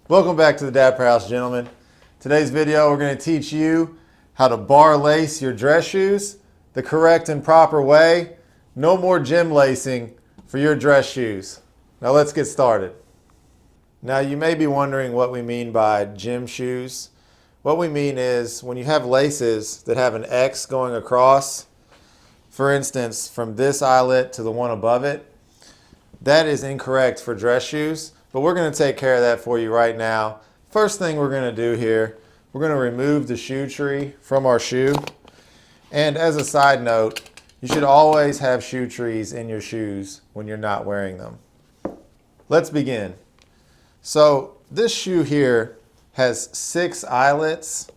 Welcome back to the Dapper House, gentlemen. Today's video, we're going to teach you how to bar lace your dress shoes the correct and proper way. No more gym lacing for your dress shoes. Now let's get started. Now you may be wondering what we mean by gym shoes. What we mean is when you have laces that have an X going across, for instance, from this eyelet to the one above it, that is incorrect for dress shoes, but we're going to take care of that for you right now. First thing we're going to do here, we're going to remove the shoe tree from our shoe. And as a side note, you should always have shoe trees in your shoes when you're not wearing them. Let's begin. So this shoe here has 6 eyelets.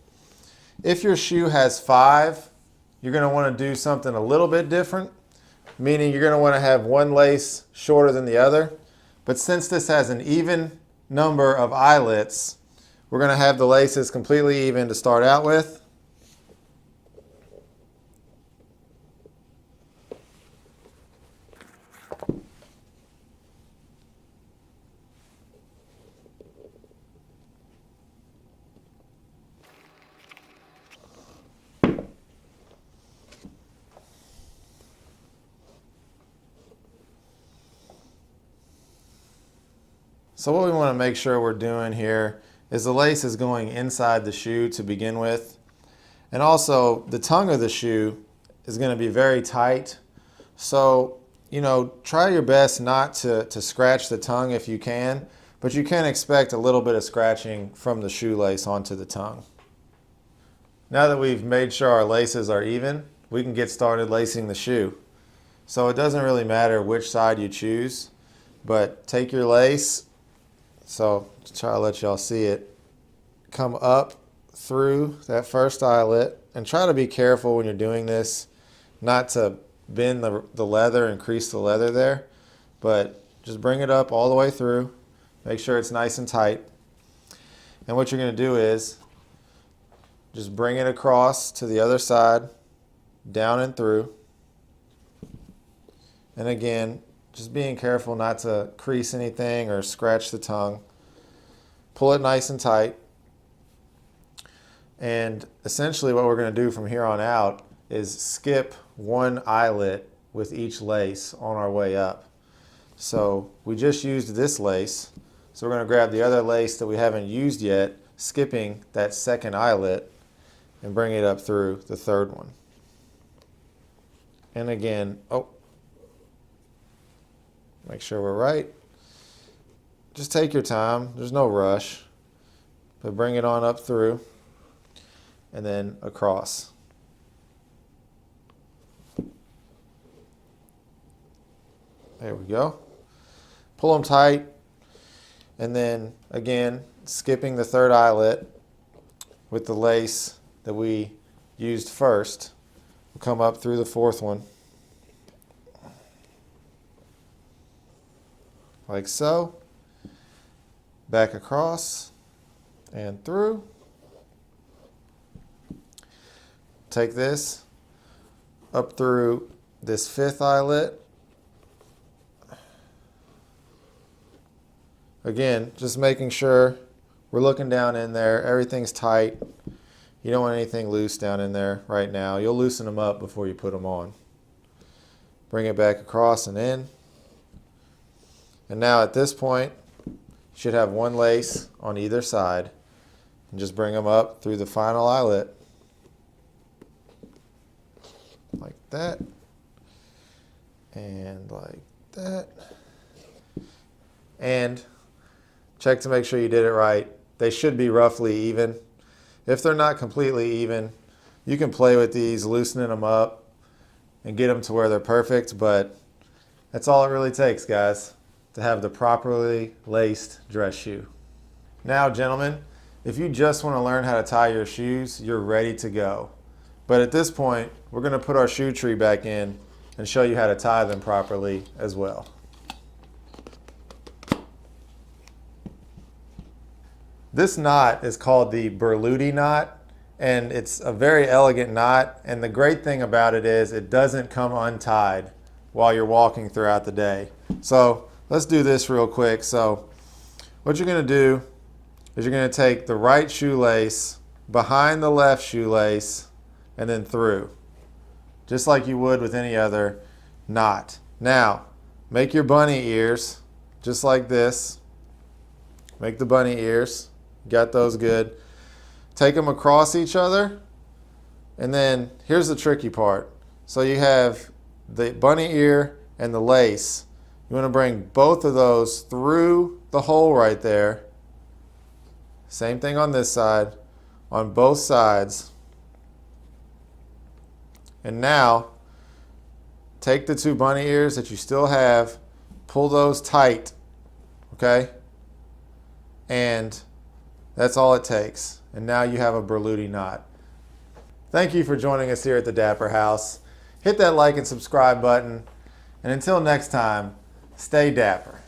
If your shoe has 5, you're going to want to do something a little bit different, meaning you're going to want to have one lace shorter than the other. But since this has an even number of eyelets, we're going to have the laces completely even to start out with. So what we want to make sure we're doing here is the lace is going inside the shoe to begin with. And also the tongue of the shoe is going to be very tight. So, try your best not to scratch the tongue if you can, but you can expect a little bit of scratching from the shoelace onto the tongue. Now that we've made sure our laces are even, we can get started lacing the shoe. So it doesn't really matter which side you choose, but take your lace. So to try to let y'all see it, come up through that first eyelet and try to be careful when you're doing this, not to bend the leather and crease the leather there, but just bring it up all the way through. Make sure it's nice and tight. And what you're going to do is just bring it across to the other side, down and through. And again, just being careful not to crease anything or scratch the tongue. Pull it nice and tight. And essentially what we're going to do from here on out is skip one eyelet with each lace on our way up. So we just used this lace. So we're going to grab the other lace that we haven't used yet, skipping that second eyelet, and bring it up through the third one. And again, make sure we're right. Just take your time. There's no rush. But bring it on up through and then across. There we go. Pull them tight. And then again, skipping the third eyelet with the lace that we used first. We'll come up through the fourth one. Like so, back across and through. Take this up through this fifth eyelet. Again, just making sure we're looking down in there, everything's tight. You don't want anything loose down in there right now. You'll loosen them up before you put them on. Bring it back across and in. And now at this point, you should have one lace on either side. And just bring them up through the final eyelet. Like that. And like that. And check to make sure you did it right. They should be roughly even. If they're not completely even, you can play with these, loosening them up and get them to where they're perfect. But that's all it really takes, guys, to have the properly laced dress shoe. Now, gentlemen, if you just want to learn how to tie your shoes, you're ready to go. But at this point, we're going to put our shoe tree back in and show you how to tie them properly as well. This knot is called the Berluti knot, and it's a very elegant knot, and the great thing about it is it doesn't come untied while you're walking throughout the day. So let's do this real quick. So what you're going to do is you're going to take the right shoelace behind the left shoelace and then through, just like you would with any other knot. Now, make your bunny ears just like this. Make the bunny ears. Got those good. Take them across each other, and then here's the tricky part. So you have the bunny ear and the lace. You want to bring both of those through the hole right there. Same thing on this side, on both sides. And now, take the two bunny ears that you still have, pull those tight, okay? And that's all it takes. And now you have a Berluti knot. Thank you for joining us here at the Dapper House. Hit that like and subscribe button. And until next time, stay dapper.